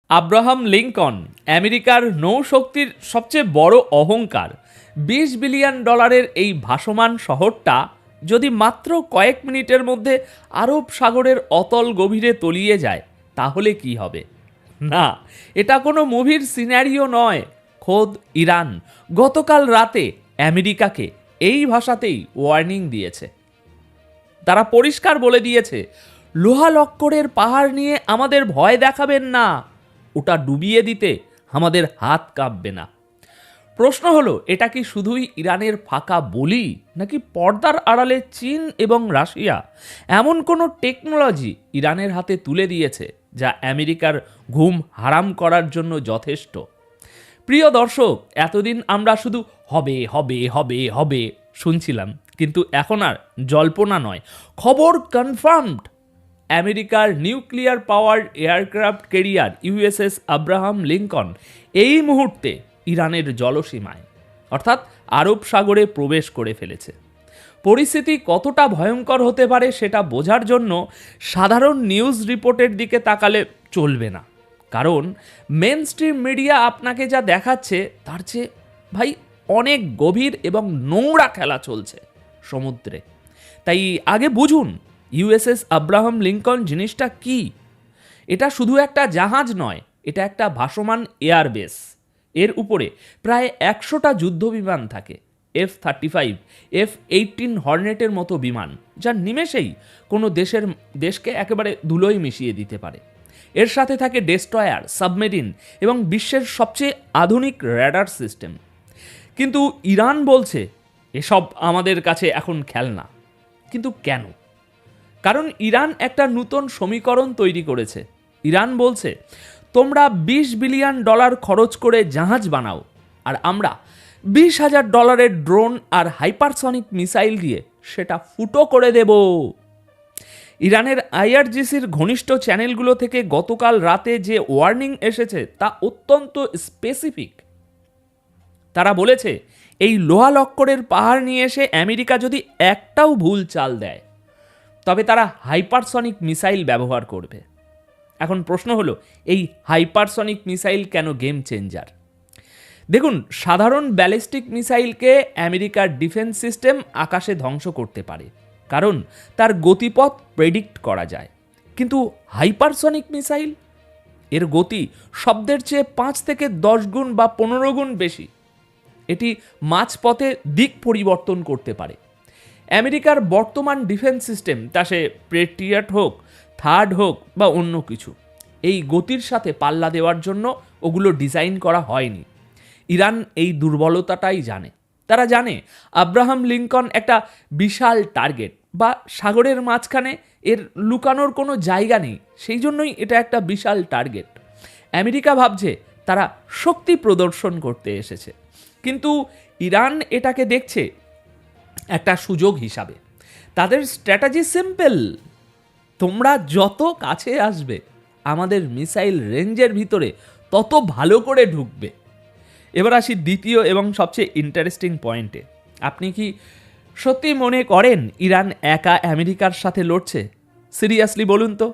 Abraham Lincoln আমেরিকার নৌশক্তির সবচেয়ে বড় অহংকার। $20 বিলিয়ন এই ভাসমান শহরটা যদি মাত্র কয়েক মিনিটের মধ্যে আরব সাগরের অতল গভীরে তলিয়ে যায় তাহলে কি হবে? না, এটা কোনো মুভির সিনারিও নয়। খোদ ইরান গতকাল রাতে আমেরিকাকে এই ভাষাতেই ওয়ার্নিং দিয়েছে। তারা পরিষ্কার বলে দিয়েছে, লোহা লক্করের পাহাড় নিয়ে আমাদের ভয় দেখাবেন না, ওটা ডুবিয়ে দিতে আমাদের হাত কাঁপবে না। প্রশ্ন হলো, এটা কি শুধুই ইরানের ফাঁকা বলি, নাকি পর্দার আড়ালে চীন এবং রাশিয়া এমন কোনো টেকনোলজি ইরানের হাতে তুলে দিয়েছে যা আমেরিকার ঘুম হারাম করার জন্য যথেষ্ট? প্রিয় দর্শক, এতদিন আমরা শুধু হবে হবে হবে হবে শুনছিলাম, কিন্তু এখন আর জল্পনা নয়, খবর কনফার্মড। আমেরিকার nuclear power aircraft carrier USS Abraham Lincoln এই মুহূর্তে ইরানের জলসীমায় অর্থাৎ আরব সাগরে প্রবেশ করে ফেলেছে। পরিস্থিতি কতটা ভয়ঙ্কর হতে পারে সেটা বোঝার জন্য সাধারণ নিউজ রিপোর্টের দিকে তাকালে চলবে না, কারণ মেন স্ট্রিম মিডিয়া আপনাকে যা দেখাচ্ছে তার চেয়ে ভাই অনেক গভীর এবং নোংরা খেলা চলছে সমুদ্রে। তাই আগে বুঝুন ইউএসএস আব্রাহাম লিঙ্কন জিনিসটা কি। এটা শুধু একটা জাহাজ নয়, এটা একটা ভাসমান এয়ারবেস। এর উপরে প্রায় 100টা যুদ্ধ বিমান থাকে, F-35, F-18 হর্নেটের মতো বিমান, যা নিমেষেই কোনো দেশকে একেবারে ধুলোয় মিশিয়ে দিতে পারে। এর সাথে থাকে ডেস্ট্রয়ার, সাবমেরিন এবং বিশ্বের সবচেয়ে আধুনিক র্যাডার সিস্টেম। কিন্তু ইরান বলছে এসব আমাদের কাছে এখন খেলনা। কিন্তু কেন? কারণ ইরান একটা নতুন সমীকরণ তৈরি করেছে। ইরান বলছে, তোমরা $20 বিলিয়ন খরচ করে জাহাজ বানাও, আর আমরা $20,000 ড্রোন আর হাইপারসনিক মিসাইল দিয়ে সেটা ফুটো করে দেব। ইরানের আইআরজিসির ঘনিষ্ঠ চ্যানেলগুলো থেকে গতকাল রাতে যে ওয়ার্নিং এসেছে তা অত্যন্ত স্পেসিফিক। তারা বলেছে, এই লোহা লক্করের পাহাড় নিয়ে এসে আমেরিকা যদি একটাও ভুল চাল দেয় তবে তারা হাইপারসনিক মিসাইল ব্যবহার করবে। এখন প্রশ্ন হলো, এই হাইপারসনিক মিসাইল কেন গেম চেঞ্জার? দেখুন, সাধারণ ব্যালিস্টিক মিসাইলকে আমেরিকার ডিফেন্স সিস্টেম আকাশে ধ্বংস করতে পারে, কারণ তার গতিপথ প্রেডিক্ট করা যায়। কিন্তু হাইপারসনিক মিসাইল, এর গতি শব্দের চেয়ে 5 থেকে 10 গুণ বা 15 গুণ বেশি। এটি মাঝপথে দিক পরিবর্তন করতে পারে। আমেরিকার বর্তমান ডিফেন্স সিস্টেম, তা সে পেট্রিয়ট হোক, থার্ড হোক বা অন্য কিছু, এই গতির সাথে পাল্লা দেওয়ার জন্য ওগুলো ডিজাইন করা হয়নি। ইরান এই দুর্বলতাটাই জানে। তারা জানে আব্রাহাম লিঙ্কন একটা বিশাল টার্গেট, বা সাগরের মাঝখানে এর লুকানোর কোনো জায়গা নেই, সেই জন্যই এটা একটা বিশাল টার্গেট। আমেরিকা ভাবছে তারা শক্তি প্রদর্শন করতে এসেছে, কিন্তু ইরান এটাকে দেখছে একটা সুযোগ হিসাবে। তাদের স্ট্র্যাটেজি সিম্পল, তোমরা যত কাছে আসবে আমাদের মিসাইল রেঞ্জের ভিতরে তত ভালো করে ঢুকবে। এবার আসি দ্বিতীয় এবং সবচেয়ে ইন্টারেস্টিং পয়েন্টে। আপনি কি সত্যি মনে করেন ইরান একা আমেরিকার সাথে লড়ছে? সিরিয়াসলি বলুন তো।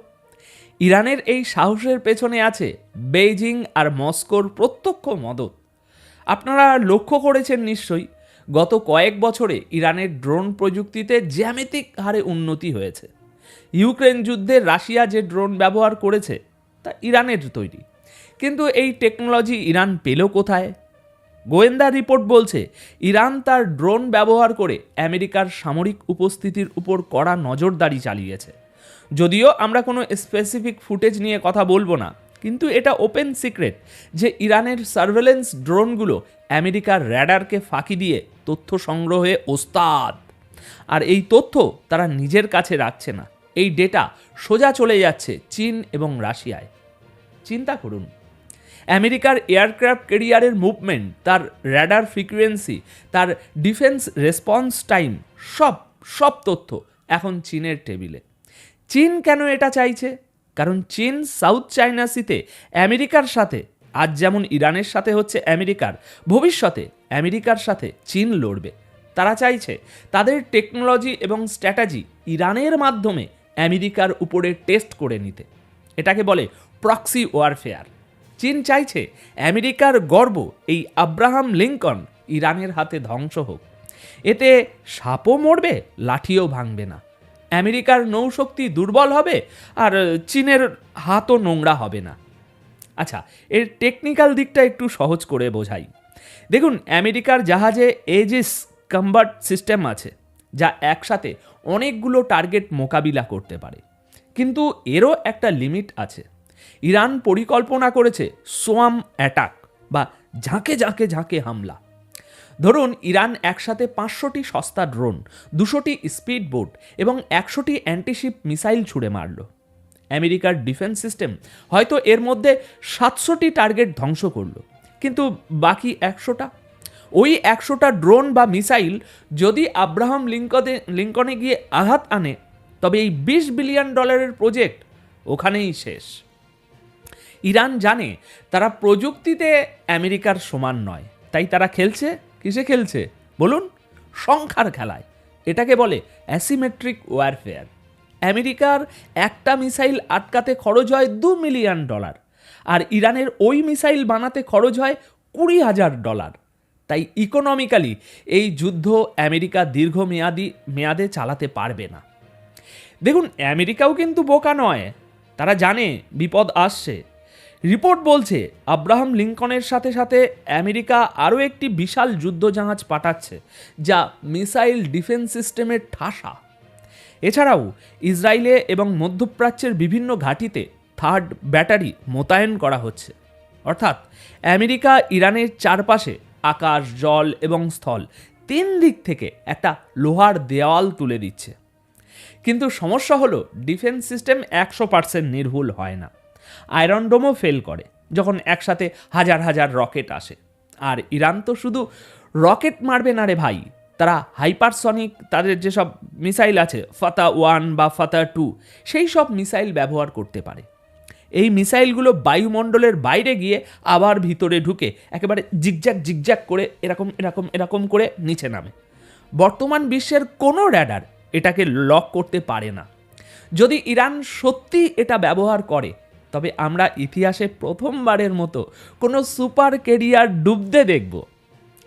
ইরানের এই সাহসের পেছনে আছে বেইজিং আর মস্কোর প্রত্যক্ষ মদত। আপনারা লক্ষ্য করেছেন নিশ্চয়ই, গত কয়েক বছরে ইরানের ড্রোন প্রযুক্তিতে জ্যামিতিক হারে উন্নতি হয়েছে। ইউক্রেন যুদ্ধে রাশিয়া যে ড্রোন ব্যবহার করেছে তা ইরানের তৈরি, কিন্তু এই টেকনোলজি ইরান পেল কোথায়? গোয়েন্দা রিপোর্ট বলছে ইরান তার ড্রোন ব্যবহার করে আমেরিকার সামরিক উপস্থিতির উপর কড়া নজরদারি চালিয়েছে। যদিও আমরা কোনো স্পেসিফিক ফুটেজ নিয়ে কথা বলবো না, কিন্তু এটা ওপেন সিক্রেট যে ইরানের সার্ভেলেন্স ড্রোনগুলো আমেরিকার র্যাডারকে ফাঁকি দিয়ে তথ্য সংগ্রহে ওস্তাদ। আর এই তথ্য তারা নিজের কাছে রাখছে না, এই ডেটা সোজা চলে যাচ্ছে চীন এবং রাশিয়ায়। চিন্তা করুন, আমেরিকার এয়ারক্রাফট ক্যারিয়ারের মুভমেন্ট, তার র্যাডার ফ্রিকোয়েন্সি, তার ডিফেন্স রেসপন্স টাইম, সব তথ্য এখন চীনের টেবিলে। চীন কেন এটা চাইছে? কারণ চীন সাউথ চায়না সিতে আমেরিকার সাথে, আজ যেমন ইরানের সাথে হচ্ছে আমেরিকার, ভবিষ্যতে আমেরিকার সাথে চীন লড়বে। তারা চাইছে তাদের টেকনোলজি এবং স্ট্র্যাটেজি ইরানের মাধ্যমে আমেরিকার উপরে টেস্ট করে নিতে। এটাকে বলে প্রক্সি ওয়ারফেয়ার। চীন চাইছে আমেরিকার গর্ব এই আব্রাহাম লিঙ্কন ইরানের হাতে ধ্বংস হোক। এতে সাপও মরবে, লাঠিও ভাঙবে না। আমেরিকার নৌশক্তি দুর্বল হবে, আর চীনের হাতও নোংরা হবে না। আচ্ছা, এর টেকনিক্যাল দিকটা একটু সহজ করে বোঝাই। দেখুন, আমেরিকার জাহাজে এজিস কম্বাট সিস্টেম আছে, যা একসাথে অনেকগুলো টার্গেট মোকাবিলা করতে পারে। কিন্তু এরও একটা লিমিট আছে। ইরান পরিকল্পনা করেছে সোয়াম অ্যাটাক বা ঝাঁকে ঝাঁকে ঝাঁকে হামলা। ধরুন, ইরান একসাথে 500টি সস্তা ড্রোন, 200টি স্পিড বোট এবং 100টি অ্যান্টিশিপ মিসাইল ছুড়ে মারল। আমেরিকার ডিফেন্স সিস্টেম হয়তো এর মধ্যে 700টি টার্গেট ধ্বংস করলো, কিন্তু বাকি 100টা, ওই 100টা ড্রোন বা মিসাইল যদি আব্রাহাম লিঙ্কনে গিয়ে আঘাত আনে, তবে এই $20 বিলিয়ন প্রজেক্ট ওখানেই শেষ। ইরান জানে তারা প্রযুক্তিতে আমেরিকার সমান নয়, তাই তারা খেলছে কিসে খেলছে বলুন? সংখ্যার খেলায়। এটাকে বলে অ্যাসিমেট্রিক ওয়ারফেয়ার। আমেরিকার একটা মিসাইল আটকাতে খরচ হয় $2 মিলিয়ন, আর ইরানের ওই মিসাইল বানাতে খরচ হয় $20,000। তাই ইকোনমিক্যালি এই যুদ্ধ আমেরিকা মেয়াদে চালাতে পারবে না। দেখুন, আমেরিকাও কিন্তু বোকা নয়, তারা জানে বিপদ আসছে। রিপোর্ট বলছে আব্রাহাম লিঙ্কনের সাথে সাথে আমেরিকা আরও একটি বিশাল যুদ্ধজাহাজ পাঠাচ্ছে, যা মিসাইল ডিফেন্স সিস্টেমের ঠাসা। এছাড়াও ইসরায়েলে এবং মধ্যপ্রাচ্যের বিভিন্ন ঘাঁটিতে থার্ড ব্যাটারি মোতায়েন করা হচ্ছে। অর্থাৎ আমেরিকা ইরানের চারপাশে আকাশ, জল এবং স্থল 3 দিক থেকে একটা লোহার দেওয়াল তুলে দিচ্ছে। কিন্তু সমস্যা হলো, ডিফেন্স সিস্টেম 100% নির্ভুল হয় না। আয়রন ডোমও ফেল করে যখন একসাথে হাজার হাজার রকেট আসে। আর ইরান তো শুধু রকেট মারবে না রে ভাই, তারা হাইপারসনিক তাদের যেসব মিসাইল আছে, ফাতা 1 বা ফাতা 2, সেই সব মিসাইল ব্যবহার করতে পারে। এই মিসাইলগুলো বায়ুমণ্ডলের বাইরে গিয়ে আবার ভিতরে ঢুকে একেবারে জিগজ্যাগ করে এরকম করে নিচে নামে। বর্তমান বিশ্বের কোনো র্যাডার এটাকে লক করতে পারে না। যদি ইরান সত্যি এটা ব্যবহার করে, তবে আমরা ইতিহাসে প্রথমবারের মতো কোনো সুপার ক্যারিয়ার ডুবতে দেখব।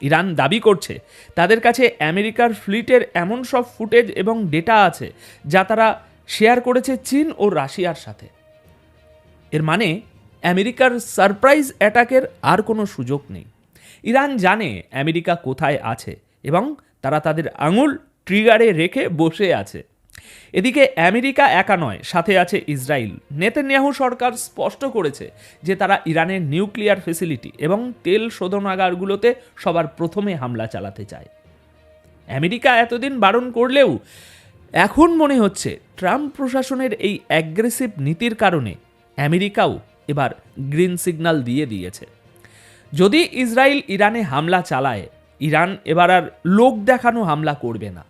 ইরান দাবি করছে তাদের কাছে আমেরিকার ফ্লিটের এমন সব ফুটেজ এবং ডেটা আছে যা তারা শেয়ার করেছে চীন ও রাশিয়ার সাথে। এর মানে আমেরিকার সারপ্রাইজ অ্যাটাকের আর কোনো সুযোগ নেই। ইরান জানে আমেরিকা কোথায় আছে এবং তারা তাদের আঙুল ট্রিগারে রেখে বসে আছে। এদিকে আমেরিকা একা নয়, সাথে আছে ইসরায়েল। নেতানিয়াহু সরকার স্পষ্ট করেছে যে তারা ইরানের নিউক্লিয়ার ফেসিলিটি এবং তেল শোধনাগারগুলোতে সবার প্রথমে হামলা চালাতে চায়। আমেরিকা এতদিন বারণ করলেও এখন মনে হচ্ছে ট্রাম্প প্রশাসনের এই অ্যাগ্রেসিভ নীতির কারণে আমেরিকাও এবার গ্রিন সিগন্যাল দিয়ে দিয়েছে। যদি ইসরায়েল ইরানে হামলা চালায়, ইরান এবার আর লোক দেখানো হামলা করবে না।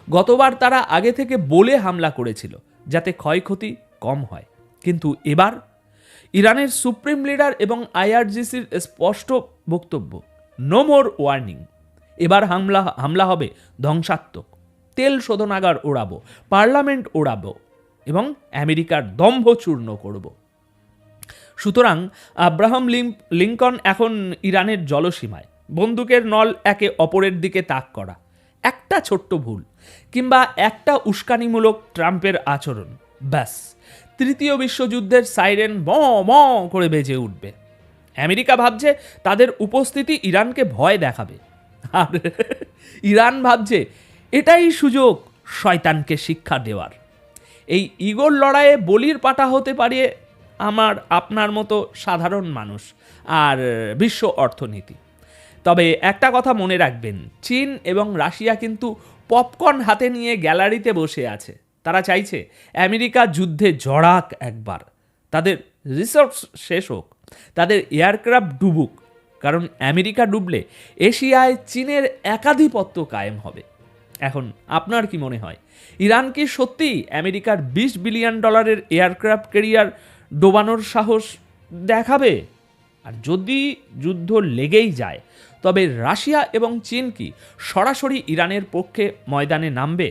গতবার তারা আগে থেকে বলে হামলা করেছিল যাতে ক্ষয়ক্ষতি কম হয়, কিন্তু এবার ইরানের সুপ্রিম লিডার এবং আইআরজিসির স্পষ্ট বক্তব্য, নো মোর ওয়ার্নিং। এবার হামলা হবে ধ্বংসাত্মক। তেল শোধনাগার ওড়াবো, পার্লামেন্ট ওড়াবো এবং আমেরিকার দম্ভ চূর্ণ করব। সুতরাং আব্রাহাম লিঙ্কন এখন ইরানের জলসীমায়, বন্দুকের নল একে অপরের দিকে তাক করা। একটা ছোট্ট ভুল কিংবা একটা উস্কানিমূলক ট্রাম্পের আচরণ, ব্যাস তৃতীয় বিশ্বযুদ্ধের সাইরেন ব ব করে বেজে উঠবে। আমেরিকা ভাবছে তাদের উপস্থিতি ইরানকে ভয় দেখাবে, আর ইরান ভাবছে এটাই সুযোগ শয়তানকে শিক্ষা দেওয়ার। এই ইগোর লড়াইয়ে বলির পাঠা হতে পারে আমার আপনার মতো সাধারণ মানুষ আর বিশ্ব অর্থনীতি। তবে একটা কথা মনে রাখবেন, চীন এবং রাশিয়া কিন্তু পপকর্ন হাতে নিয়ে গ্যালারিতে বসে আছে। তারা চাইছে আমেরিকা যুদ্ধে জড়াক একবার, তাদের রিসোর্স শেষ হোক, তাদের এয়ারক্রাফট ডুবুক। কারণ আমেরিকা ডুবলে এশিয়ায় চীনের একাধিপত্য কায়েম হবে। এখন আপনার কি মনে হয়, ইরান কি সত্যি আমেরিকার $20 বিলিয়ন এয়ারক্রাফট ক্যারিয়ার ডোবানোর সাহস দেখাবে? আর যদি যুদ্ধ লেগেই যায়, তবে রাশিয়া এবং চীন কি সরাসরি ইরানের পক্ষে ময়দানে নামবে?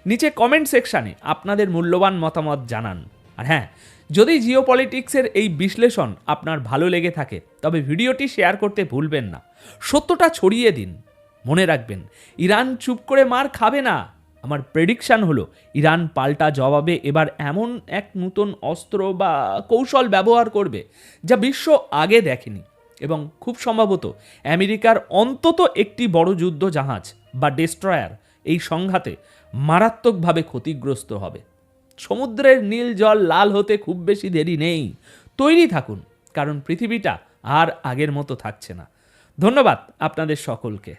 নিচে কমেন্ট সেকশানে আপনাদের মূল্যবান মতামত জানান। আর হ্যাঁ, যদি জিওপলিটিক্সের এই বিশ্লেষণ আপনার ভালো লেগে থাকে তবে ভিডিওটি শেয়ার করতে ভুলবেন না। সত্যটা ছড়িয়ে দিন। মনে রাখবেন, ইরান চুপ করে মার খাবে না। আমার প্রেডিকশন হলো ইরান পাল্টা জবাবে এবার এমন এক নতুন অস্ত্র বা কৌশল ব্যবহার করবে যা বিশ্ব আগে দেখেনি, এবং খুব সম্ভবত আমেরিকার অন্তত একটি বড় যুদ্ধ জাহাজ বা ডেস্ট্রয়ার এই সংঘাতে মারাত্মকভাবে ক্ষতিগ্রস্ত হবে। সমুদ্রের নীল জল লাল হতে খুব বেশি দেরি নেই। তৈরি থাকুন, কারণ পৃথিবীটা আর আগের মতো থাকছে না। ধন্যবাদ আপনাদের সকলকে।